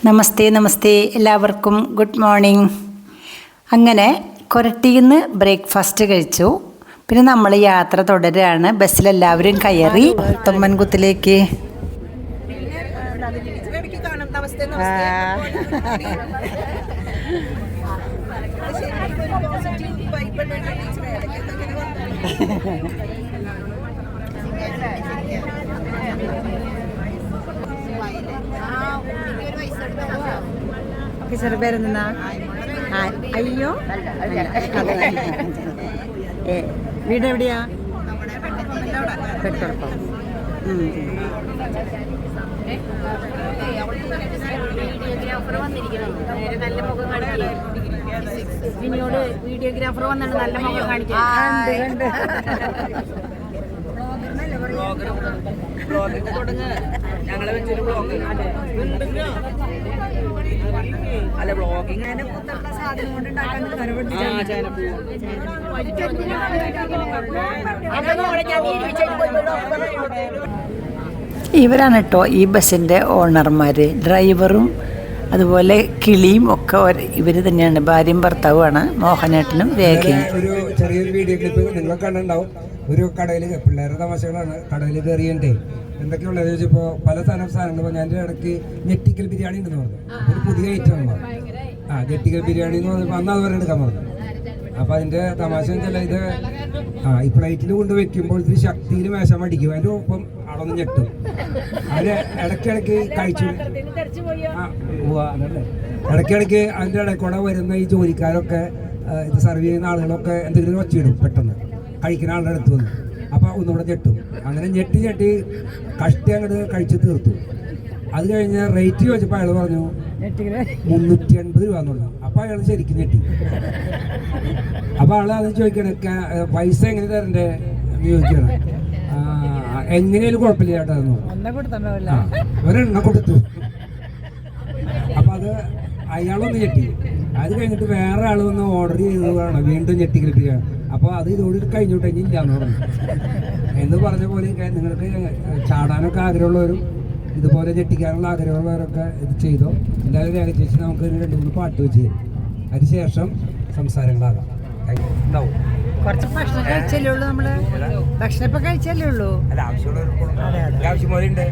നമസ്തേ നമസ്തേ, എല്ലാവർക്കും good morning. അങ്ങനെ കൊരട്ടിയിൽ നിന്ന് ബ്രേക്ക്ഫാസ്റ്റ് കഴിച്ചു. പിന്നെ നമ്മൾ യാത്ര തുടരുകയാണ്. ബസ്സിലെല്ലാവരും കയറി തൊമ്മൻകുത്തിലേക്ക്. ചെറുപേരെന്നാ അയ്യോ വീട് എവിടെയാ? Petrol pump. വീഡിയോഗ്രാഫർ വന്നിട്ട് നല്ല മുഖം കാണിക്കാൻ ഞങ്ങളെ വെച്ചൊരു ബ്ലോഗ് അല്ല ബ്ലോഗിങ് ഇവരാണ് കേട്ടോ ഈ ബസ്സിൻ്റെ ഓണർമാർ. ഡ്രൈവറും അതുപോലെ കിളിയും ഒക്കെ ഇവർ തന്നെയാണ്. ഭാര്യയും ഭർത്താവുമാണ്, മോഹനേട്ടനും രേഖയും. ഒരു ചെറിയൊരു വീഡിയോ ക്ലിപ്പ് നിങ്ങൾ കണ്ടുണ്ടാവും. ഒരു കടയിൽ പിള്ളേരുടെ തമാശകളാണ്. കടയിൽ കയറിയണ്ടേ എന്തൊക്കെയുള്ളത് ചോദിച്ചപ്പോൾ പല സാധനങ്ങൾ ഞാൻ ഇടയ്ക്ക് ഞെട്ടിക്കൽ ബിരിയാണി ഉണ്ടെന്ന് പറഞ്ഞു. ഒരു പുതിയ ഐറ്റം ആണ്. ഞെട്ടിക്കൽ ബിരിയാണി എന്ന് പറഞ്ഞപ്പോൾ അന്ന് അത് വരെ എടുക്കാൻ പറഞ്ഞു. അപ്പം അതിൻ്റെ തമാശ വെച്ചാൽ ഇത് ഈ പ്ലേറ്റിൽ കൊണ്ട് വെക്കുമ്പോൾ ഇത്തിരി ശക്തിയിൽ മേശം അടിക്കും. അതിൻ്റെ ഒപ്പം അളന്ന് ഞെട്ടും. അതിന് ഇടയ്ക്കിടയ്ക്ക് കഴിച്ചു അതല്ലേ ഇടയ്ക്കിടയ്ക്ക് അതിൻ്റെ ഇടയ്ക്കൂടെ വരുന്ന ഈ ജോലിക്കാരൊക്കെ ഇത് സർവ് ചെയ്യുന്ന ആളുകളൊക്കെ എന്തെങ്കിലും ഒച്ചയിടും പെട്ടെന്ന് കഴിക്കുന്ന ആളുടെ അടുത്ത് വന്ന്. അപ്പോൾ ഒന്നുകൂടെ ഞെട്ടും. അങ്ങനെ ഞെട്ടി കഷ്ടി അങ്ങോട്ട് കഴിച്ച് തീർത്തു. അത് കഴിഞ്ഞ് റേറ്റ് ചോദിച്ചപ്പോൾ അയാൾ പറഞ്ഞു 380 രൂപ എന്നുള്ളത്. അപ്പോൾ അയാൾ ശരിക്കും ഞെട്ടി. അപ്പോൾ ആൾ അത് ചോദിക്കണേ പൈസ എങ്ങനെ തരണ്ടേ എന്ന് ചോദിക്കണം. എങ്ങനെയാലും കുഴപ്പമില്ല ചേട്ടാ എന്ന് ഒരെണ്ണ കൊടുത്തു. അപ്പം അത് അയാളൊന്ന് ഞെട്ടി. അത് കഴിഞ്ഞിട്ട് വേറെ ആൾ വന്ന് ഓർഡർ ചെയ്തതാണ് വീണ്ടും ഞെട്ടിക്കളിപ്പിക്കുകയാണ്. അപ്പോൾ അത് ഇതോടെ കഴിഞ്ഞോട്ടെ ഇനി ഇല്ലാന്ന് പറഞ്ഞു. എന്ന് പറഞ്ഞ പോലെ നിങ്ങൾക്ക് ചാടാനൊക്കെ ആഗ്രഹമുള്ളവരും ഇതുപോലെ ഞെട്ടിക്കാനുള്ള ആഗ്രഹമുള്ളവരൊക്കെ ഇത് ചെയ്തോ. എന്തായാലും രേഖ ചേച്ചി നമുക്ക് 2-3 പാട്ട് വെച്ച് അതിനുശേഷം സംസാരങ്ങളാകാം. ഉണ്ടാവും കുറച്ച് ഭക്ഷണം കഴിച്ചല്ലേ ഉള്ളൂ. നമ്മള് ഭക്ഷണം ഇപ്പൊ കഴിച്ചല്ലേ ഉള്ളൂ. ആവശ്യം പോലെ ഉണ്ട്.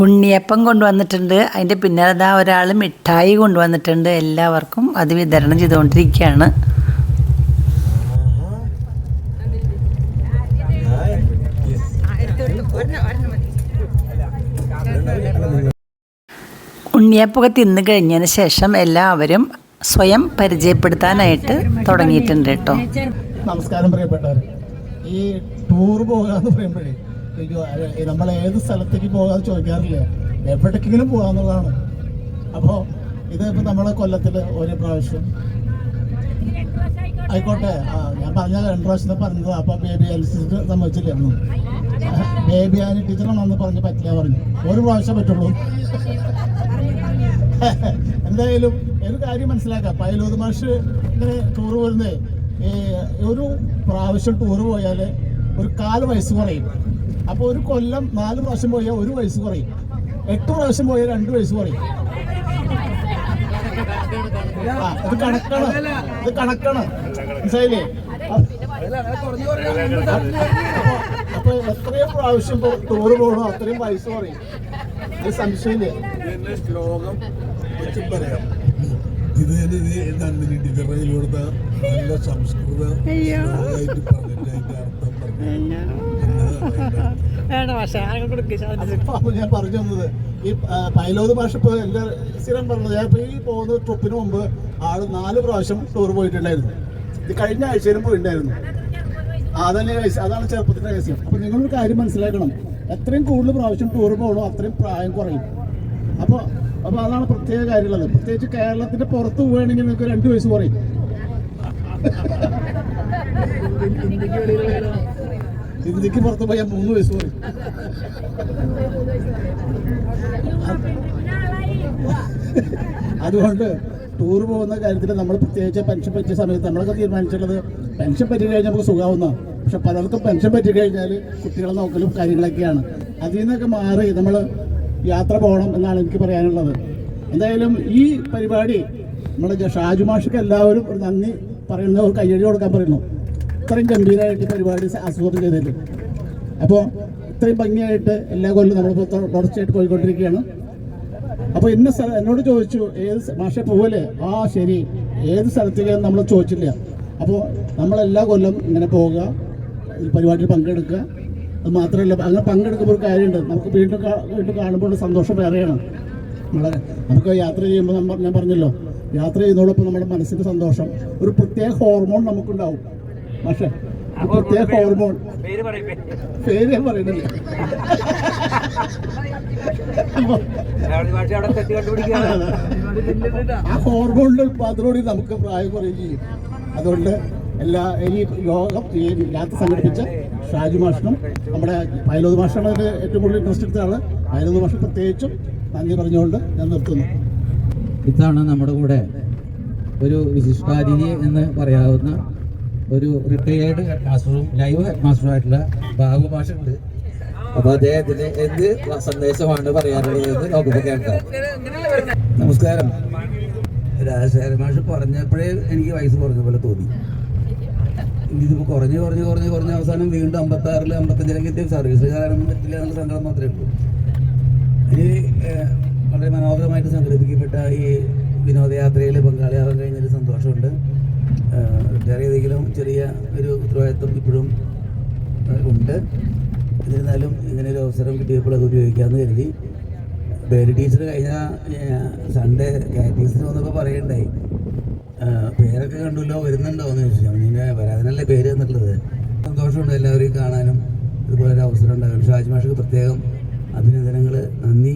ഉണ്ണിയപ്പം കൊണ്ടുവന്നിട്ടുണ്ട്. അതിൻ്റെ പിന്നെ അതാ ഒരാൾ മിഠായി കൊണ്ടുവന്നിട്ടുണ്ട്. എല്ലാവർക്കും അത് വിതരണം ചെയ്തുകൊണ്ടിരിക്കുകയാണ്. ഉണ്ണിയപ്പൊക്കെ തിന്നു കഴിഞ്ഞതിന് ശേഷം എല്ലാവരും സ്വയം പരിചയപ്പെടുത്താനായിട്ട് തുടങ്ങിയിട്ടുണ്ട് കേട്ടോ. നമസ്കാരം പ്രിയപ്പെട്ടവർ. ഈ ടൂർ പോകാന്ന് പറയുമ്പോഴേ നമ്മൾ ഏത് സ്ഥലത്തേക്ക് പോകാന്ന് ചോദിക്കാറില്ല, എവിടേക്കെങ്കിലും പോകാന്നുള്ളതാണ്. അപ്പോൾ ഇതിപ്പോൾ നമ്മളെ കൊല്ലത്തിൽ ഒരു പ്രാവശ്യം ആയിക്കോട്ടെ. ഞാൻ പറഞ്ഞ 2 പ്രാവശ്യം പറഞ്ഞത്. അപ്പോൾ ബേബി അനുസരിച്ച് സമ്മതിച്ചില്ലായിരുന്നു. ബേബി ആനി ടീച്ചറാണെന്ന് പറഞ്ഞ് പറ്റില്ല പറഞ്ഞു. ഒരു പ്രാവശ്യം പറ്റുള്ളൂ. എന്തായാലും ഒരു കാര്യം മനസ്സിലാക്കാം. പൈലോത് മാഷ് ഇങ്ങനെ ടൂർ വരുന്നേ ഒരു പ്രാവശ്യം ടൂർ പോയാൽ ഒരു 4 വയസ്സ് കുറയും. അപ്പോൾ ഒരു കൊല്ലം 4 പ്രാവശ്യം പോയാൽ 1 വയസ്സ് കുറയും. 8 പ്രാവശ്യം പോയാൽ 2 വയസ്സ് കുറയും. ഇത് കണക്കാണ് മനസ്സിലായില്ലേ? അപ്പൊ എത്രയോ പ്രാവശ്യം ടൂർ പോകണോ അത്രയും വയസ്സ് പറയും. അത് സംശയമില്ലേ? ഇത് തന്നെ ടീച്ചറിൽ കൊടുത്ത നല്ല സംസ്കൃതം അപ്പൊ ഞാൻ പറഞ്ഞു തന്നത് ഈ പൈലോത് ഭാഷ ഇപ്പോൾ എൻ്റെ സ്ഥിരം പറഞ്ഞത്. ഞാൻ ഇപ്പോൾ ഈ പോകുന്ന ട്രിപ്പിന് മുമ്പ് ആള് 4 പ്രാവശ്യം ടൂർ പോയിട്ടുണ്ടായിരുന്നു. ഇത് കഴിഞ്ഞ ആഴ്ചയിലും പോയിട്ടുണ്ടായിരുന്നു. അതന്നെ അതാണ് ചെറുപ്പത്തിൻ്റെ രഹസ്യം. അപ്പൊ നിങ്ങളൊരു കാര്യം മനസ്സിലാക്കണം, എത്രയും കൂടുതൽ പ്രാവശ്യം ടൂർ പോകണോ അത്രയും പ്രായം കുറയും. അപ്പോൾ അതാണ് പ്രത്യേക കാര്യമുള്ളത്. പ്രത്യേകിച്ച് കേരളത്തിന്റെ പുറത്ത് പോവുകയാണെങ്കിൽ നിങ്ങൾക്ക് 2 വയസ്സ് കുറയും. ഇന്ത്യക്ക് പുറത്ത് പോയാൽ 3 വയസ്സ് പറയും. അതുകൊണ്ട് ടൂർ പോകുന്ന കാര്യത്തിൽ നമ്മൾ പ്രത്യേകിച്ച് പെൻഷൻ പറ്റിയ സമയത്ത് നമ്മളൊക്കെ തീരുമാനിച്ചിട്ടുള്ളത് പെൻഷൻ പറ്റി കഴിഞ്ഞാൽ നമുക്ക് സുഖമാവുന്നതാണ്. പക്ഷെ പലർക്കും പെൻഷൻ പറ്റി കഴിഞ്ഞാൽ കുട്ടികളെ നോക്കലും കാര്യങ്ങളൊക്കെയാണ്. അതിൽ നിന്നൊക്കെ മാറി നമ്മൾ യാത്ര പോകണം എന്നാണ് എനിക്ക് പറയാനുള്ളത്. എന്തായാലും ഈ പരിപാടി നമ്മുടെ ഷാജു മാഷിക്ക് എല്ലാവരും ഒരു നന്ദി പറയുന്നു, ഒരു കയ്യടി കൊടുക്കാൻ പറയുന്നു. ഇത്രയും ഗംഭീരമായിട്ട് ഈ പരിപാടി ആസൂത്രണം ചെയ്തിട്ട്. അപ്പോൾ ഇത്രയും ഭംഗിയായിട്ട് എല്ലാ കൊല്ലം നമ്മളിപ്പോൾ തുടർച്ചയായിട്ട് പോയിക്കൊണ്ടിരിക്കുകയാണ്. അപ്പോൾ ഇന്ന സ്ഥലം എന്നോട് ചോദിച്ചു ഏത് മാഷെ പോവല്ലേ, ആ ശരി, ഏത് സ്ഥലത്തേക്കാണ് നമ്മൾ ചോദിച്ചില്ല. അപ്പോൾ നമ്മളെല്ലാ കൊല്ലം ഇങ്ങനെ പോവുക, ഈ പരിപാടിയിൽ പങ്കെടുക്കുക. അത് മാത്രമല്ല, അങ്ങനെ പങ്കെടുക്കുമ്പോൾ ഒരു കാര്യമുണ്ട്, നമുക്ക് വീണ്ടും കാണുമ്പോൾ സന്തോഷം വേറെയാണ്. നമുക്ക് യാത്ര ചെയ്യുമ്പോൾ ഞാൻ പറഞ്ഞല്ലോ, യാത്ര ചെയ്യുന്നതോടൊപ്പം നമ്മുടെ മനസ്സിൻ്റെ സന്തോഷം, ഒരു പ്രത്യേക ഹോർമോൺ നമുക്കുണ്ടാവും. പക്ഷേ ആ പ്രത്യേക ഹോർമോൺ പേര് ഞാൻ പറയുന്നില്ല. ആ ഹോർമോണിന്റെ ഉത്പാദനത്തോടെ നമുക്ക് പ്രായം കുറയുകയും ചെയ്യും. അതുകൊണ്ട് ഈ യോഗം ഈ യാത്ര സംഘടിപ്പിച്ച ഷാജു മാഷിനും നമ്മുടെ പൈലോത് മാഷാണ് അതിന് ഏറ്റവും കൂടുതൽ ഇൻട്രസ്റ്റ് എടുത്ത ആള്. പൈലോത് മാഷ് പ്രത്യേകിച്ചും നന്ദി പറഞ്ഞുകൊണ്ട് ഞാൻ നിർത്തുന്നു. ഇതാണ് നമ്മുടെ കൂടെ ഒരു വിശിഷ്ടാതിഥി എന്ന് പറയാവുന്ന ഒരു റിട്ടയേർഡ് ഹെഡ് മാസ്റ്ററും ലൈവ് ഹെഡ് മാസ്റ്ററും ആയിട്ടുള്ള ബാബു മാഷ് ഉണ്ട്. അപ്പൊ അദ്ദേഹത്തിന് എന്ത് സന്ദേശമാണ് പറയാനുള്ളത് നമുക്ക് കേൾക്കാം. നമസ്കാരം. രാജശേഖരൻ മാഷ് പറഞ്ഞപ്പോഴേ എനിക്ക് വയസ്സ് പറഞ്ഞ പോലെ തോന്നി. ഇതിപ്പോൾ കുറഞ്ഞ് അവസാനം വീണ്ടും 56 55 എത്തിയ സർവീസ് കാരണം പറ്റില്ല എന്നുള്ള സങ്കടം മാത്രമേ ഉള്ളൂ. ഇനി വളരെ മനോഹരമായിട്ട് സംഘടിപ്പിക്കപ്പെട്ട ഈ വിനോദയാത്രയിൽ പങ്കാളിയാവാൻ കഴിഞ്ഞൊരു സന്തോഷമുണ്ട്. റിട്ടയർ ചെയ്തെങ്കിലും ചെറിയ ഒരു ഉത്തരവാദിത്വം ഇപ്പോഴും ഉണ്ട്. എന്നിരുന്നാലും ഇങ്ങനെ ഒരു അവസരം കിട്ടിയപ്പോൾ അത് ഉപയോഗിക്കാമെന്ന് കരുതി. ബേരി ടീച്ചർ കഴിഞ്ഞ സൺഡേ ടീച്ചർ വന്നപ്പോൾ പറയുണ്ടായി, പേരൊക്കെ കണ്ടല്ലോ, വരുന്നുണ്ടോ എന്ന് ചോദിച്ചു. പിന്നെ വരാതിനല്ലേ പേര് എന്നുള്ളത്. സന്തോഷമുണ്ട് എല്ലാവരെയും കാണാനും ഇതുപോലെ ഒരു അവസരം ഉണ്ടാകും. ഷാജി മാഷക്ക് പ്രത്യേകം അഭിനന്ദനങ്ങൾ, നന്ദി.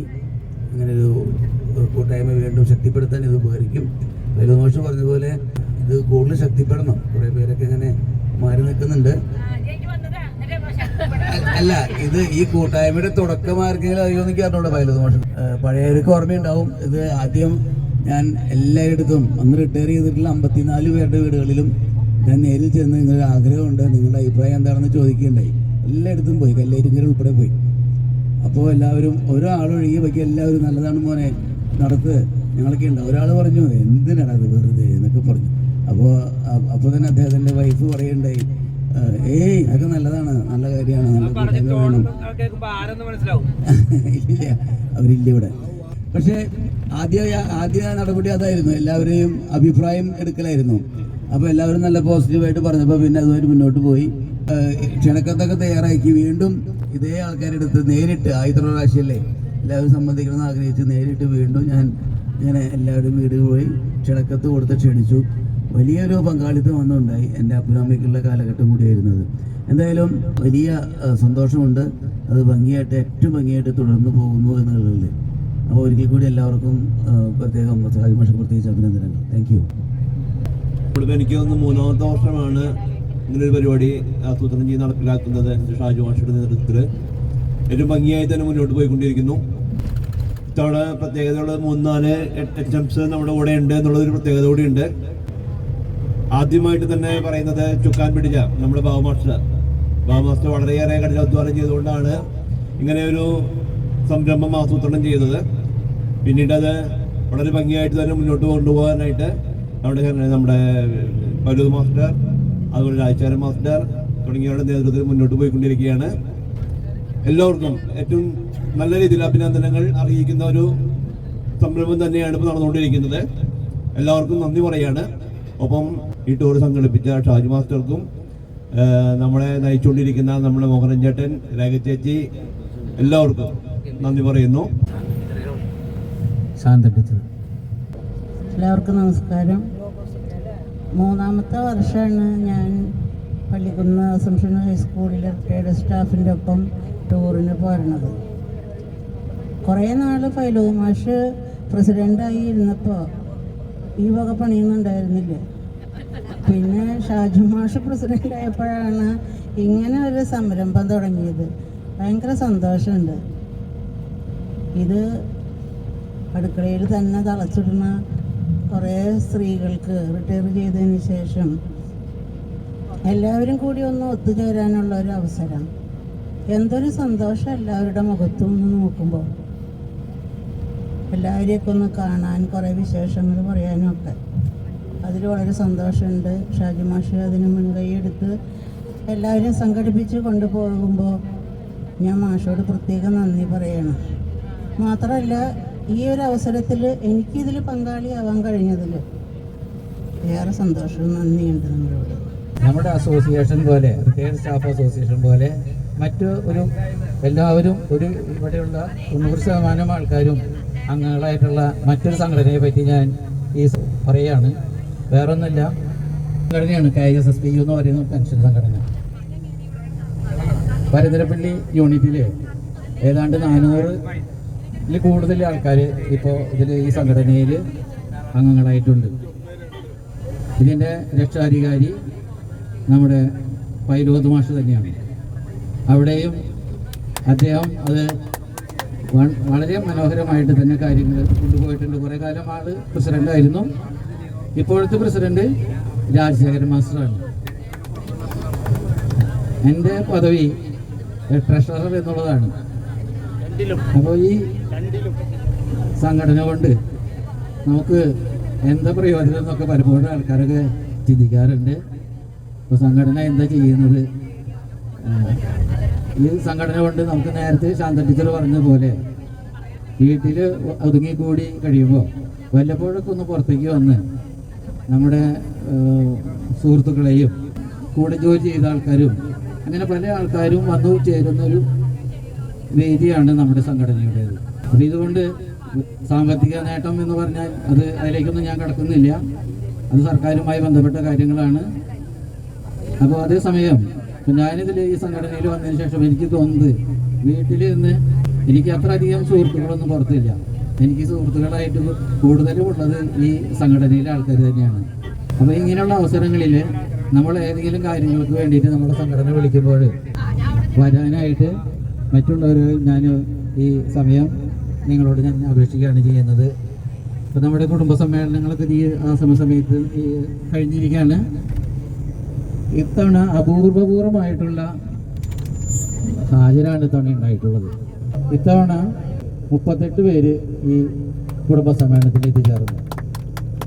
ഇങ്ങനൊരു കൂട്ടായ്മ വീണ്ടും ശക്തിപ്പെടുത്താൻ ഇത് ഉപകരിക്കും. പൈലോത് പറഞ്ഞ പോലെ ഇത് കൂടുതൽ ശക്തിപ്പെടണം. കുറേ പേരൊക്കെ ഇങ്ങനെ മാറി നിൽക്കുന്നുണ്ട്. അല്ല, ഇത് ഈ കൂട്ടായ്മയുടെ തുടക്കമാർക്കെങ്കിലും അറിയുമെന്ന് എനിക്ക് അറിഞ്ഞൂടെ. പൈലോത് മാഷ് പഴയവർക്ക് ഓർമ്മയുണ്ടാവും. ഇത് ആദ്യം ഞാൻ എല്ലായിടത്തും അന്ന് റിട്ടയർ ചെയ്തിട്ടുള്ള 54 പേരുടെ വീടുകളിലും ഞാൻ നേരിൽ ചെന്ന് നിങ്ങളുടെ ആഗ്രഹമുണ്ട്, നിങ്ങളുടെ അഭിപ്രായം എന്താണെന്ന് ചോദിക്കുകയുണ്ടായി. എല്ലായിടത്തും പോയി, കല്ലേരിങ്ങൽ ഉൾപ്പെടെ പോയി. അപ്പോൾ എല്ലാവരും ഒരാളൊഴുകി ബാക്കി എല്ലാവരും നല്ലതാണ് മോനെ നടത്ത് ഞങ്ങളൊക്കെ ഉണ്ട്. ഒരാൾ പറഞ്ഞു എന്തിനാണ് അത് വെറുതെ എന്നൊക്കെ പറഞ്ഞു. അപ്പോൾ തന്നെ അദ്ദേഹത്തിൻ്റെ വൈഫ് പറയുണ്ടായി, അതൊക്കെ നല്ലതാണ്, നല്ല കാര്യമാണ്, നല്ല കൂട്ടായ്മ വേണം. ഇല്ല, അവരില്ല ഇവിടെ. പക്ഷേ ആദ്യ നടപടി അതായിരുന്നു, എല്ലാവരെയും അഭിപ്രായം എടുക്കലായിരുന്നു. അപ്പോൾ എല്ലാവരും നല്ല പോസിറ്റീവായിട്ട് പറഞ്ഞപ്പോൾ പിന്നെ അതുമായിട്ട് മുന്നോട്ട് പോയി. ക്ഷണക്കത്തൊക്കെ തയ്യാറാക്കി വീണ്ടും ഇതേ ആൾക്കാരെടുത്ത് നേരിട്ട് 1000 പ്രാവശ്യമല്ലേ എല്ലാവരും സംബന്ധിക്കണമെന്ന് ആഗ്രഹിച്ച് നേരിട്ട് വീണ്ടും ഞാൻ ഇങ്ങനെ എല്ലാവരും വീട് പോയി ക്ഷണക്കത്ത് കൊടുത്ത് ക്ഷണിച്ചു. വലിയൊരു പങ്കാളിത്തം വന്നുണ്ടായി. എൻ്റെ അപ്പനമ്മയ്ക്കുള്ള കാലഘട്ടം കൂടിയായിരുന്നത്. എന്തായാലും വലിയ സന്തോഷമുണ്ട്. അത് ഭംഗിയായിട്ട് ഏറ്റവും ഭംഗിയായിട്ട് തുടർന്ന് പോകുന്നു എന്നുള്ളതിൽ. അപ്പോൾ ഒരിക്കൽ കൂടി എല്ലാവർക്കും പ്രത്യേകം ഷാജി മാഷ് പ്രത്യേകിച്ച് അഭിനന്ദനങ്ങൾ. Thank you. എനിക്ക് തോന്നുന്നു 3ാമത്തെ വർഷമാണ് ഇങ്ങനൊരു പരിപാടി ആസൂത്രണം ചെയ്ത് നടപ്പിലാക്കുന്നത്. ഷാജി മാഷയുടെ നേതൃത്വത്തിൽ ഏറ്റവും ഭംഗിയായി തന്നെ മുന്നോട്ട് പോയിക്കൊണ്ടിരിക്കുന്നു. ഇത്തവണ പ്രത്യേകതയുള്ളത് 3-4 HMs നമ്മുടെ കൂടെ ഉണ്ട് എന്നുള്ളൊരു പ്രത്യേകത കൂടിയുണ്ട്. ആദ്യമായിട്ട് തന്നെ പറയുന്നത് ചുക്കാൻ പിടിച്ച നമ്മുടെ ബാബു മാസ്റ്റർ വളരെയേറെ കഠിനാധ്വാനം ചെയ്തുകൊണ്ടാണ് ഇങ്ങനെ ഒരു സംരംഭം ആസൂത്രണം ചെയ്തത്. പിന്നീട് അത് വളരെ ഭംഗിയായിട്ട് തന്നെ മുന്നോട്ട് കൊണ്ടുപോകാനായിട്ട് നമ്മുടെ പൈലോത് മാസ്റ്റർ, അതുപോലെ രാജശേഖരൻ മാസ്റ്റർ തുടങ്ങിയവരുടെ നേതൃത്വത്തിൽ മുന്നോട്ട് പോയിക്കൊണ്ടിരിക്കുകയാണ്. എല്ലാവർക്കും ഏറ്റവും നല്ല രീതിയിൽ അഭിനന്ദനങ്ങൾ അറിയിക്കുന്ന ഒരു സംരംഭം തന്നെയാണ് ഇപ്പോൾ നടന്നുകൊണ്ടിരിക്കുന്നത്. എല്ലാവർക്കും നന്ദി പറയാണ്. ഒപ്പം ഈ ടൂർ സംഘടിപ്പിച്ച ഷാജി മാസ്റ്റർക്കും നമ്മളെ നയിച്ചുകൊണ്ടിരിക്കുന്ന നമ്മുടെ മോഹനൻ ചേട്ടൻ, രേഖ ചേച്ചി, എല്ലാവർക്കും നന്ദി പറയുന്നു. എല്ലാവർക്കും നമസ്കാരം. 3ാമത്തെ വർഷമാണ് ഞാൻ പള്ളിക്കുന്ന് അസംഷൻ ഹൈസ്കൂളിലെ റിട്ടയർഡ് സ്റ്റാഫിൻ്റെ ഒപ്പം ടൂറിന് പോരണത്. കുറേ നാൾ പൈലോത് മാഷ് പ്രസിഡൻ്റായി ഇരുന്നപ്പോൾ ഈ വക പണിയൊന്നും ഉണ്ടായിരുന്നില്ല. പിന്നെ ഷാജി മാഷ് പ്രസിഡൻ്റായപ്പോഴാണ് ഇങ്ങനെ ഒരു സംരംഭം തുടങ്ങിയത്. ഭയങ്കര സന്തോഷമുണ്ട്. ഇത് അടുക്കളയിൽ തന്നെ തളച്ചിടുന്ന കുറേ സ്ത്രീകൾക്ക് റിട്ടയർ ചെയ്തതിന് ശേഷം എല്ലാവരും കൂടി ഒന്ന് ഒത്തുചേരാനുള്ള ഒരു അവസരം. എന്തൊരു സന്തോഷം എല്ലാവരുടെ മുഖത്തും ഒന്ന് നോക്കുമ്പോൾ. എല്ലാവരെയൊക്കെ ഒന്ന് കാണാൻ, കുറേ വിശേഷങ്ങൾ പറയാനും ഒക്കെ അതിൽ വളരെ സന്തോഷമുണ്ട്. ഷാജി മാഷ് അതിന് മുൻകൈ എടുത്ത് എല്ലാവരെയും സംഘടിപ്പിച്ച് കൊണ്ടുപോകുമ്പോൾ ഞാൻ മാഷോട് പ്രത്യേകം നന്ദി പറയണം. മാത്രമല്ല ഈ ഒരു അവസരത്തിൽ എനിക്കിതിൽ പങ്കാളിയാവാൻ കഴിഞ്ഞതിൽ ഏറെ സന്തോഷവും നന്ദിയുണ്ട് നിങ്ങളോട്. നമ്മുടെ അസോസിയേഷൻ പോലെ, റിട്ടയർഡ് സ്റ്റാഫ് അസോസിയേഷൻ പോലെ മറ്റു എല്ലാവരും ഇവിടെയുള്ള 100% ആൾക്കാരും അംഗങ്ങളായിട്ടുള്ള മറ്റൊരു സംഘടനയെ പറ്റി ഞാൻ പറയുകയാണ്. വേറൊന്നുമില്ല, സംഘടനയാണ് KSSPU എന്ന് പറയുന്ന പെൻഷൻ സംഘടന. പരന്തരപ്പള്ളി യൂണിറ്റിൽ ഏതാണ്ട് 400-ൽ കൂടുതൽ ആൾക്കാർ ഇപ്പോൾ ഈ സംഘടനയിൽ അംഗങ്ങളായിട്ടുണ്ട്. ഇതിൻ്റെ രക്ഷാധികാരി നമ്മുടെ പൈലോത് മാഷ് തന്നെയാണ്. അവിടെയും അദ്ദേഹം അത് വളരെ മനോഹരമായിട്ട് തന്നെ കാര്യങ്ങൾ കൊണ്ടുപോയിട്ടുണ്ട്. കുറേ കാലം ആൾ പ്രസിഡൻ്റായിരുന്നു. ഇപ്പോഴത്തെ പ്രസിഡന്റ് രാജശേഖരൻ മാസ്റ്ററാണ്. എൻ്റെ പദവി ട്രഷറർ എന്നുള്ളതാണ്. അപ്പോൾ ഈ സംഘടന കൊണ്ട് നമുക്ക് എന്താ പ്രയോജനം എന്നൊക്കെ പലപ്പോഴും ആൾക്കാരൊക്കെ ചിന്തിക്കാറുണ്ട്. അപ്പോൾ സംഘടന എന്താ ചെയ്യുന്നത്? ഈ സംഘടന കൊണ്ട് നമുക്ക് നേരത്തെ ശാന്ത ടീച്ചർ പറഞ്ഞ പോലെ വീട്ടിൽ ഒതുങ്ങിക്കൂടി കഴിയുമ്പോൾ വല്ലപ്പോഴൊക്കെ ഒന്ന് പുറത്തേക്ക് വന്ന് നമ്മുടെ സുഹൃത്തുക്കളെയും കൂടെ ജോലി ചെയ്ത ആൾക്കാരും അങ്ങനെ പല ആൾക്കാരും വന്നു ചേരുന്നൊരു വേദിയാണ് നമ്മുടെ സംഘടനയുടേത്. അപ്പോൾ ഇതുകൊണ്ട് സാമ്പത്തിക നേട്ടം എന്ന് പറഞ്ഞാൽ അതിലേക്കൊന്നും ഞാൻ കടക്കുന്നില്ല. അത് സർക്കാരുമായി ബന്ധപ്പെട്ട കാര്യങ്ങളാണ്. അപ്പോൾ അതേസമയം ഞാനിതിൽ ഈ സംഘടനയിൽ വന്നതിന് ശേഷം എനിക്ക് തോന്നുന്നത് വീട്ടിൽ നിന്ന് എനിക്ക് അത്ര അധികം സുഹൃത്തുക്കളൊന്നും പുറത്തില്ല. എനിക്ക് സുഹൃത്തുക്കളായിട്ട് കൂടുതലും ഉള്ളത് ഈ സംഘടനയിലെ ആൾക്കാർ തന്നെയാണ്. അപ്പോൾ ഇങ്ങനെയുള്ള അവസരങ്ങളിൽ നമ്മൾ ഏതെങ്കിലും കാര്യങ്ങൾക്ക് വേണ്ടിയിട്ട് നമ്മുടെ സംഘടന വിളിക്കുമ്പോൾ വരാനായിട്ട് മറ്റുള്ളവർ ഞാൻ ഈ സമയം നിങ്ങളോട് ഞാൻ അപേക്ഷിക്കുകയാണ് ചെയ്യുന്നത്. ഇപ്പോൾ നമ്മുടെ കുടുംബ സമ്മേളനങ്ങളൊക്കെ ആ സമയത്ത് കഴിഞ്ഞിരിക്കുകയാണ്. ഇത്തവണ അപൂർവപൂർവമായിട്ടുള്ള ഹാജരാണ് ഇത്തവണ ഉണ്ടായിട്ടുള്ളത്. ഇത്തവണ 38 പേര് ഈ കുടുംബ സമ്മേളനത്തിൽ എത്തിച്ചേർന്നു.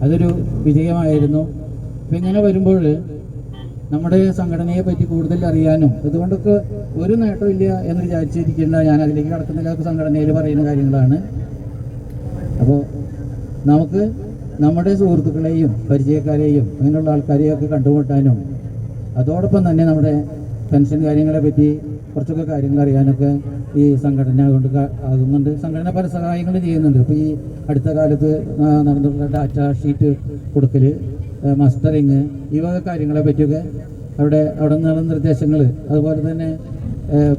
അതൊരു വിജയമായിരുന്നു. അപ്പം ഇങ്ങനെ വരുമ്പോൾ നമ്മുടെ സംഘടനയെ പറ്റി കൂടുതൽ അറിയാനും ഇതുകൊണ്ടൊക്കെ ഒരു നേട്ടമില്ല എന്ന് വിചാരിച്ചിരിക്കേണ്ട, ഞാൻ അതിലേക്ക് കടക്കുന്നില്ല. സംഘടനയിൽ പറയുന്ന കാര്യങ്ങളാണ്. അപ്പോൾ നമുക്ക് നമ്മുടെ സുഹൃത്തുക്കളെയും പരിചയക്കാരെയും അങ്ങനെയുള്ള ആൾക്കാരെയൊക്കെ കണ്ടുമുട്ടാനും അതോടൊപ്പം തന്നെ നമ്മുടെ പെൻഷൻ കാര്യങ്ങളെ പറ്റി കുറച്ചൊക്കെ കാര്യങ്ങൾ അറിയാനൊക്കെ ഈ സംഘടന കൊണ്ട് ആകുന്നുണ്ട്. സംഘടന പല സഹായങ്ങളും ചെയ്യുന്നുണ്ട്. ഇപ്പോൾ ഈ അടുത്ത കാലത്ത് നടന്നിട്ടുള്ള ഡാറ്റ ഷീറ്റ് കൊടുക്കൽ, മസ്റ്ററിങ്, ഈ വക കാര്യങ്ങളെ പറ്റിയൊക്കെ അവിടെ നിന്നുള്ള നിർദ്ദേശങ്ങൾ, അതുപോലെ തന്നെ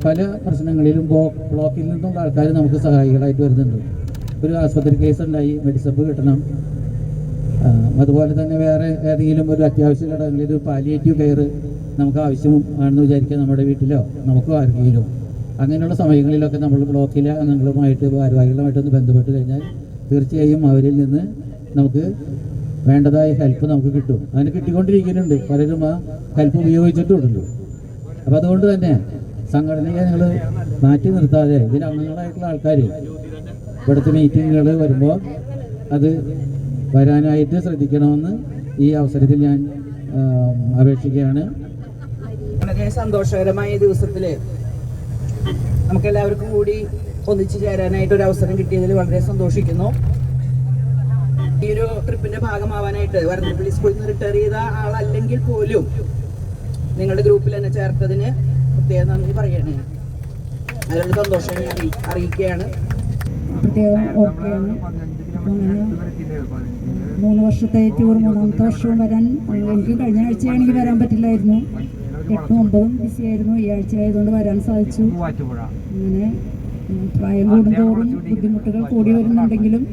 പല പ്രശ്നങ്ങളിലും ബ്ലോക്കിൽ നിന്നുള്ള ആൾക്കാർ നമുക്ക് സഹായികളായിട്ട് വരുന്നുണ്ട്. ഒരു ആശുപത്രി കേസ് ഉണ്ടായി, മെഡിസപ്പ് കിട്ടണം. അതുപോലെ തന്നെ വേറെ ഏതെങ്കിലും ഒരു അത്യാവശ്യ ഘടകങ്ങളിൽ ഒരു പാലിയേറ്റീവ് കെയർ നമുക്ക് ആവശ്യമാണെന്ന് വിചാരിക്കുക, നമ്മുടെ വീട്ടിലോ നമുക്കോ ആർക്കെങ്കിലും. അങ്ങനെയുള്ള സമയങ്ങളിലൊക്കെ നമ്മൾ ബ്ലോക്കിലെ അംഗങ്ങളുമായിട്ട് ഭാരവാഹികളുമായിട്ടൊന്ന് ബന്ധപ്പെട്ട് കഴിഞ്ഞാൽ തീർച്ചയായും അവരിൽ നിന്ന് നമുക്ക് വേണ്ടതായ ഹെൽപ്പ് നമുക്ക് കിട്ടും. അതിന് കിട്ടിക്കൊണ്ടിരിക്കുന്നുണ്ട്. പലരും ആ ഹെൽപ്പ് ഉപയോഗിച്ചിട്ടുണ്ടല്ലോ. അപ്പോൾ അതുകൊണ്ട് തന്നെ സംഘടനയെ നിങ്ങൾ മാറ്റി നിർത്താതെ ഇതിൽ അംഗങ്ങളായിട്ടുള്ള ആൾക്കാർ ഇവിടുത്തെ മീറ്റിങ്ങുകൾ വരുമ്പോൾ അത് വരാനായിട്ട് ശ്രദ്ധിക്കണമെന്ന് ഈ അവസരത്തിൽ ഞാൻ അപേക്ഷിക്കുകയാണ്. വളരെ സന്തോഷകരമായ ദിവസത്തിൽ നമുക്കെല്ലാവർക്കും കൂടി ഒന്നിച്ചു ചേരാനായിട്ട് ഒരു അവസരം കിട്ടിയതിൽ വളരെ സന്തോഷിക്കുന്നു. ഈ ഒരു ട്രിപ്പിന്റെ ഭാഗമാവാനായിട്ട് വരന്തരപ്പള്ളി സ്കൂളിൽ നിന്ന് റിട്ടയർ ചെയ്ത ആളല്ലെങ്കിൽ പോലും നിങ്ങളുടെ ഗ്രൂപ്പിൽ എന്നെ ചേർത്തതിന് പ്രത്യേകം നന്ദി പറയണേ. അതിനുള്ള സന്തോഷം അറിയിക്കുകയാണ്. പ്രത്യേകം ഓർക്കുകയാണ്. അങ്ങനെ 3 വർഷത്തെ ടൂർ 3ാമത്തെ വർഷവും വരാൻ എനിക്ക് കഴിഞ്ഞ ആഴ്ചയാണെങ്കിൽ വരാൻ പറ്റില്ലായിരുന്നു. 8ഉം 9ഉം ബിസി ആയിരുന്നു. ഈ ആഴ്ച ആയതുകൊണ്ട് വരാൻ സാധിച്ചു. അങ്ങനെ പ്രായം കൂടുന്തോറും ബുദ്ധിമുട്ടുകൾ കൂടി വരുന്നുണ്ടെങ്കിലും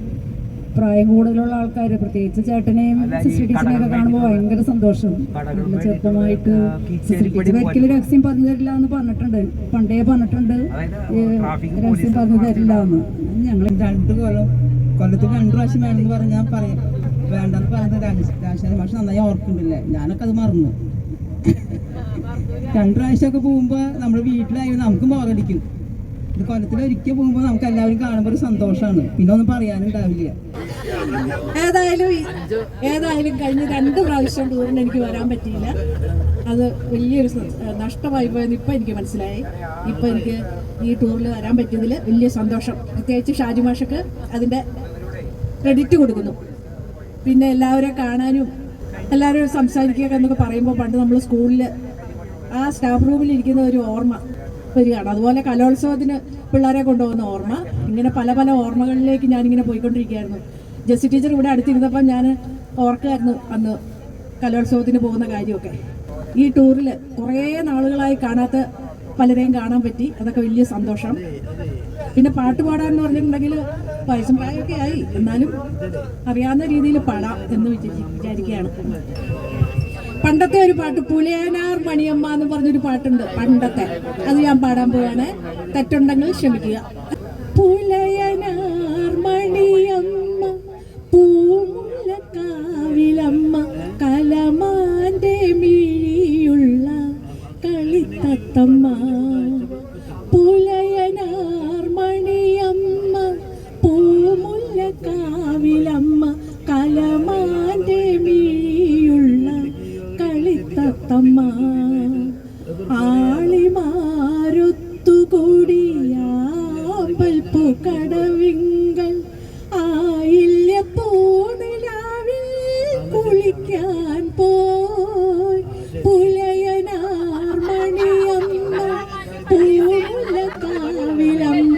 പ്രായം കൂടുതലുള്ള ആൾക്കാർ, പ്രത്യേകിച്ച് ചേട്ടനെയും സിസ്റ്റർ ടീച്ചറിനെയൊക്കെ കാണുമ്പോൾ ഭയങ്കര സന്തോഷം. നല്ല ചെറുപ്പമായിട്ട് സിസ്റ്റർ ടീച്ചർ ഒരിക്കലും രഹസ്യം പറഞ്ഞു തരില്ല എന്ന് പറഞ്ഞിട്ടുണ്ട്, പണ്ടേ പറഞ്ഞിട്ടുണ്ട്, രഹസ്യം പറഞ്ഞു തരില്ല എന്ന്. ഞങ്ങൾ 2 കൊല്ലത്തിൽ 2 പ്രാവശ്യം വേണമെന്ന് പറഞ്ഞാൽ പറയാം, വേണ്ടെന്ന് പറയുന്നത് രാജശേഖരൻ മാഷ് നന്നായി ഓർക്കുന്നുണ്ടല്ലേ. ഞാനൊക്കെ അത് മറന്നു. 2 പ്രാവശ്യമൊക്കെ പോകുമ്പോൾ നമ്മൾ വീട്ടിലായിരുന്നു നമുക്കും ബോറടിക്കും. ഇത് കൊല്ലത്തിൽ ഒരിക്കൽ പോകുമ്പോൾ നമുക്ക് എല്ലാവരും കാണുമ്പോൾ ഒരു സന്തോഷമാണ്, പിന്നെ ഒന്നും പറയാനുണ്ടാവില്ല. ഏതായാലും കഴിഞ്ഞ 2 പ്രാവശ്യം ടൂറിന് എനിക്ക് വരാൻ പറ്റിയില്ല. അത് വലിയൊരു നഷ്ടമായി പോയെന്ന് ഇപ്പം എനിക്ക് മനസ്സിലായി. ഇപ്പം എനിക്ക് ഈ ടൂറിൽ വരാൻ പറ്റിയതിൽ വലിയ സന്തോഷം. പ്രത്യേകിച്ച് ഷാജി മാഷക്ക് അതിൻ്റെ ക്രെഡിറ്റ് കൊടുക്കുന്നു. പിന്നെ എല്ലാവരെയും കാണാനും എല്ലാവരും സംസാരിക്കുക എന്നൊക്കെ പറയുമ്പോൾ പണ്ട് നമ്മൾ സ്കൂളിൽ ആ സ്റ്റാഫ് റൂമിൽ ഇരിക്കുന്ന ഒരു ഓർമ്മ വരികയാണ്. അതുപോലെ കലോത്സവത്തിന് പിള്ളേരെ കൊണ്ടുപോകുന്ന ഓർമ്മ, ഇങ്ങനെ പല പല ഓർമ്മകളിലേക്ക് ഞാനിങ്ങനെ പോയിക്കൊണ്ടിരിക്കുകയായിരുന്നു. ജെസ്സി ടീച്ചർ ഇവിടെ അടുത്തിരുന്നപ്പോൾ ഞാൻ ഓർക്കുമായിരുന്നു അന്ന് കലോത്സവത്തിന് പോകുന്ന കാര്യമൊക്കെ. ഈ ടൂറിൽ കുറേ നാളുകളായി കാണാത്ത പലരെയും കാണാൻ പറ്റി, അതൊക്കെ വലിയ സന്തോഷം. പിന്നെ പാട്ട് പാടാമെന്ന് പറഞ്ഞിട്ടുണ്ടെങ്കിൽ വയസ്സും പ്രായമൊക്കെ ആയി, എന്നാലും അറിയാവുന്ന രീതിയിൽ പാടാം എന്ന് വിചാരിക്കുകയാണ്. പണ്ടത്തെ ഒരു പാട്ട് പുലയനാർ മണിയമ്മ എന്ന് പറഞ്ഞൊരു പാട്ടുണ്ട് പണ്ടത്തെ, അത് ഞാൻ പാടാൻ പോവാണ്. തെറ്റുണ്ടെങ്കിൽ ക്ഷമിക്കുക. പുലയനാർ മണിയമ്മ പൂമുലക്കാവിലമ്മ കലമാന്റെ മിഴിയുള്ള കളിത്തത്തമ്മ. പുലയനാർ മണിയമ്മ പൂമുലക്കാവിലമ്മ കലമാന്റെ മിഴിയുള്ള കളിത്തത്തമ്മ. ആളിമാരൊത്തുകൂടിയാമ്പൽപ്പൂ കടവിങ്കൽ ആയില്യ പൂനിലാവിൽ കുളിക്കാൻ പോയി. പുലയനാർ മണിയമ്മ പൂമുലക്കാവിലമ്മ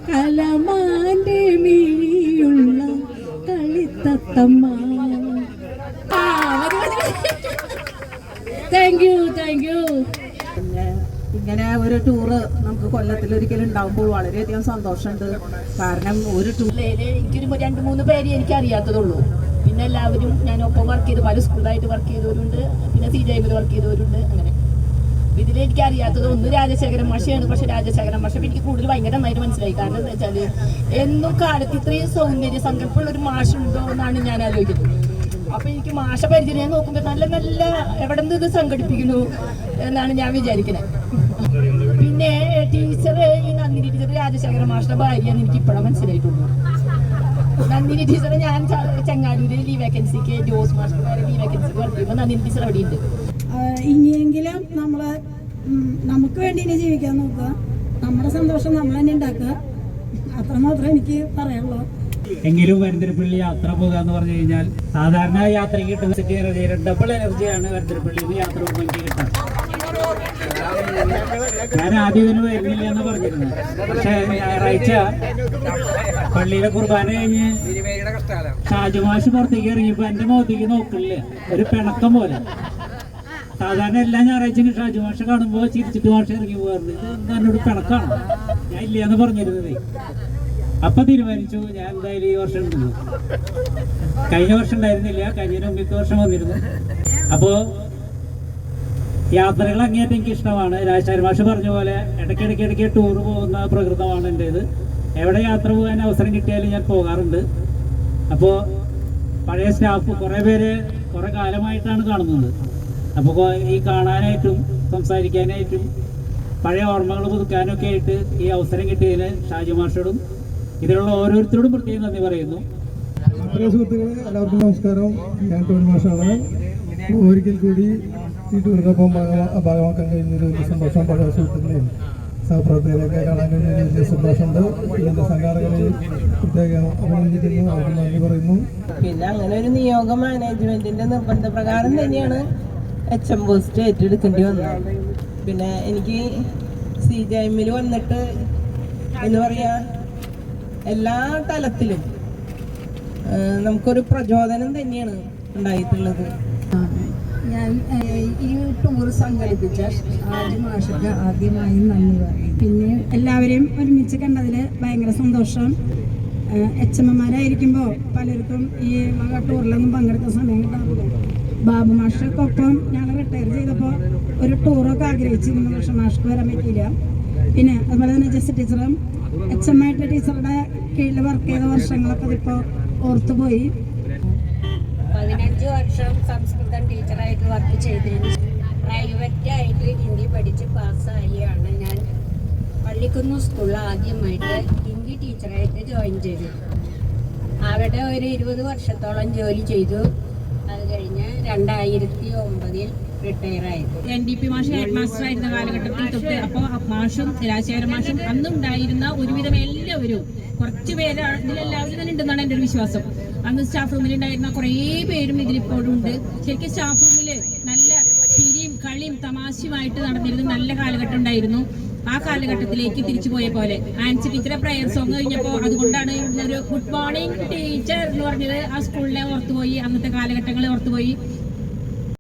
കലമാന്റെ മിഴിയുള്ള കളിത്തത്തമ്മ. Thank you. പിന്നെ ഇങ്ങനെ ഒരു ടൂറ് നമുക്ക് കൊല്ലത്തിലൊരിക്കലും ഉണ്ടാകുമ്പോൾ വളരെയധികം സന്തോഷമുണ്ട്. കാരണം ഒരു എനിക്കൊരു 2-3 പേര് എനിക്ക് അറിയാത്തതുള്ളൂ. പിന്നെ എല്ലാവരും ഞാനൊപ്പം വർക്ക് ചെയ്ത് പല സ്കൂളായിട്ട് വർക്ക് ചെയ്തവരുണ്ട്, പിന്നെ CJIൽ വർക്ക് ചെയ്തവരുണ്ട്. അങ്ങനെ ഇതിലെനിക്ക് അറിയാത്തത് ഒന്ന് രാജശേഖരൻ മാഷയാണ്. പക്ഷെ രാജശേഖരൻ മാഷ എനിക്ക് കൂടുതൽ ഭയങ്കര നന്നായിട്ട് മനസ്സിലായി. കാരണം എന്താ വെച്ചാൽ എന്നും കാലത്ത് ഇത്രയും സൗന്ദര്യ സങ്കല്പമുള്ള ഒരു മാഷുണ്ടോ എന്നാണ് ഞാൻ ആലോചിക്കുന്നത്. അപ്പൊ എനിക്ക് മാഷ പരിചയം നോക്കുമ്പോൾ നല്ല നല്ല എവിടെ നിന്ന് ഇത് സംഘടിപ്പിക്കുന്നു എന്നാണ് ഞാൻ വിചാരിക്കുന്നത്. പിന്നെ ടീച്ചർ, ഈ നന്ദിനി ടീച്ചർ രാജശേഖര മാഷിന്റെ ഭാര്യയെന്ന് എനിക്ക് ഇപ്പോഴാണ് മനസ്സിലായിട്ടുള്ളൂ. നന്ദിനി ടീച്ചറെ ഞാൻ ചെങ്ങാലൂര് ലീവ് വേക്കൻസിക്ക് ജോസ് മാഷിന്റെ ലീവ് വേക്കൻസിക്ക് വർക്ക് ചെയ്യുമ്പോൾ നന്ദിനി ടീച്ചർ അവിടെ ഉണ്ട്. ഇനിയെങ്കിലും നമുക്ക് വേണ്ടി ഇനി ജീവിക്കാൻ നോക്കുക, നമ്മുടെ സന്തോഷം നമ്മൾ തന്നെ ഉണ്ടാക്കുക, അത്രമാത്രം എനിക്ക് പറയാനുള്ളൂ. എങ്കിലും വരന്തരപ്പള്ളി യാത്ര പോകുക എന്ന് പറഞ്ഞു കഴിഞ്ഞാൽ സാധാരണ യാത്രയ്ക്ക് കിട്ടുന്ന ഡബിൾ എനർജിയാണ് വരന്തരപ്പള്ളിയിൽ യാത്ര പോകുമ്പോൾ എനിക്ക് കിട്ടുന്നത്. ഞാൻ ആദ്യം ഇതിന് വരുന്നില്ല എന്ന് പറഞ്ഞിരുന്നു. പക്ഷെ ഞായറാഴ്ച പള്ളിയിലെ കുർബാന കഴിഞ്ഞ് ഷാജുമാഷ് പുറത്തേക്ക് ഇറങ്ങിയപ്പോൾ എൻ്റെ മുഖത്തേക്ക് നോക്കില്ല, ഒരു പിണക്കം പോലെ. സാധാരണ എല്ലാ ഞായറാഴ്ചയും ഷാജുമാഷ് കാണുമ്പോൾ ചിരിച്ചിട്ട് മാഷ് ഇറങ്ങി പോകാറുണ്ട്. ഇത് എന്നോട് പിണക്കാണ്, ഞാൻ ഇല്ല എന്ന് പറഞ്ഞിരുന്നത്. അപ്പൊ തീരുമാനിച്ചു ഞാൻ എന്തായാലും ഈ വർഷം ഉണ്ടല്ലോ. കഴിഞ്ഞ വർഷം ഉണ്ടായിരുന്നില്ല, കഴിഞ്ഞ മുമ്പത്തെ വർഷം വന്നിരുന്നു. അപ്പോ യാത്രകൾ അങ്ങേയറ്റം എനിക്ക് ഇഷ്ടമാണ്. രാജശേഖരൻ മാഷ് പറഞ്ഞ പോലെ ഇടയ്ക്കിടയ്ക്ക് ടൂർ പോകുന്ന പ്രകൃതമാണ് എൻ്റേത്. എവിടെ യാത്ര പോകാൻ അവസരം കിട്ടിയാലും ഞാൻ പോകാറുണ്ട്. അപ്പോൾ പഴയ സ്റ്റാഫ് കുറേ പേര് കുറേ കാലമായിട്ടാണ് കാണുന്നത്. അപ്പോൾ ഈ കാണാനായിട്ടും സംസാരിക്കാനായിട്ടും പഴയ ഓർമ്മകൾ പുതുക്കാനൊക്കെ ആയിട്ട് ഈ അവസരം കിട്ടിയതിന് ഷാജി മാഷോടും ഇതിലുള്ള ഓരോരുത്തരോടും പ്രത്യേകം നന്ദി പറയുന്നു. പ്രിയ സുഹൃത്തുക്കളെ, എല്ലാവർക്കും നമസ്കാരം. ഞാൻ ടോണി മാഷാണ്. ഒരിക്കൽ കൂടി ഈ ടൂറിനൊപ്പം ഭാഗമാക്കാൻ കഴിഞ്ഞൊരു വലിയ സന്തോഷം. പഴയ സുഹൃത്തുക്കളെയും സഹപ്രവർത്തകരെയൊക്കെ കാണാൻ കഴിഞ്ഞൊരു വലിയ സന്തോഷമുണ്ട്. ഇതിൻ്റെ സംഘാടകരെയും പ്രത്യേകം അഭിനന്ദിക്കുന്നു, അവർക്ക് നന്ദി പറയുന്നു. പിന്നെ അങ്ങനെ ഒരു നിയോഗ മാനേജ്മെന്റിന്റെ നിർബന്ധപ്രകാരം തന്നെയാണ് HM പോസ്റ്റ് ഏറ്റെടുക്കേണ്ടി വന്നത്. പിന്നെ എനിക്ക് CJIൽ വന്നിട്ട് എന്ന് പറയാ എല്ലാ തലത്തിലും നമുക്കൊരു പ്രചോദനം തന്നെയാണ് ഉണ്ടായിട്ടുള്ളത്. ഞാൻ ഈ ടൂർ സംഘടിപ്പിച്ച ഷാജി മാഷക്ക് ആദ്യമായി നന്ദി പറയും. പിന്നെ എല്ലാവരെയും ഒരുമിച്ച് കണ്ടതിൽ ഭയങ്കര സന്തോഷം. HM-മാരായിരിക്കുമ്പോൾ പലർക്കും ഈ ടൂറിലൊന്നും പങ്കെടുക്കാൻ സമയം കിട്ടാറില്ല. ബാബു മാഷക്കൊപ്പം ഞങ്ങൾ റിട്ടയർ ചെയ്തപ്പോൾ ഒരു ടൂറൊക്കെ ആഗ്രഹിച്ചിരുന്നു, പക്ഷെ മാഷക്ക് വരാൻ പറ്റിയില്ല. പിന്നെ അതുപോലെ തന്നെ ജെസ്സി ടീച്ചറും HM-ആയിട്ട് ടീച്ചറുടെ കീഴിൽ വർക്ക് ചെയ്ത വർഷങ്ങളൊക്കെ ഇപ്പോൾ ഓർത്തുപോയി. 15 വർഷം സംസ്കൃതം ടീച്ചറായിട്ട് വർക്ക് ചെയ്തതിന് പ്രൈവറ്റായിട്ട് ഹിന്ദി പഠിച്ച് പാസ്സായിയാണ് ഞാൻ പള്ളിക്കുന്ന് സ്കൂളിൽ ആദ്യമായിട്ട് ഹിന്ദി ടീച്ചറായിട്ട് ജോയിൻ ചെയ്തു. അവിടെ ഒരു 20 വർഷത്തോളം ജോലി ചെയ്തു. അത് കഴിഞ്ഞ് 2009 റിട്ടയർ ആയി. NDP മാഷ് ഹെഡ് മാസ്റ്റർ ആയിരുന്ന കാലഘട്ടത്തിൽ തൊട്ട് അപ്പോൾ മാഷും രാജശേഖര മാഷും അന്നുണ്ടായിരുന്ന ഒരുവിധം എല്ലാവരും കുറച്ച് പേര് ഇതിലെല്ലാവരും തന്നെ ഉണ്ടെന്നാണ് എൻ്റെ ഒരു വിശ്വാസം. അന്ന് സ്റ്റാഫ് റൂമിൽ ഉണ്ടായിരുന്ന കുറേ പേരും ഇതിലിപ്പോഴും ഉണ്ട്. ശരിക്കും സ്റ്റാഫ് റൂമിൽ നല്ല ചിരിയും കളിയും തമാശയുമായിട്ട് നടന്നിരുന്ന നല്ല കാലഘട്ടം ഉണ്ടായിരുന്നു. ആ കാലഘട്ടത്തിലേക്ക് തിരിച്ചു പോയ പോലെ ആൻസി ടീച്ചറെ പ്രയർ സോങ് കഴിഞ്ഞപ്പോൾ അതുകൊണ്ടാണ് ഒരു ഗുഡ് മോർണിംഗ് ടീച്ചർ എന്ന് പറഞ്ഞത് ആ സ്കൂളിനെ ഓർത്തുപോയി, അന്നത്തെ കാലഘട്ടങ്ങളെ ഓർത്തുപോയി.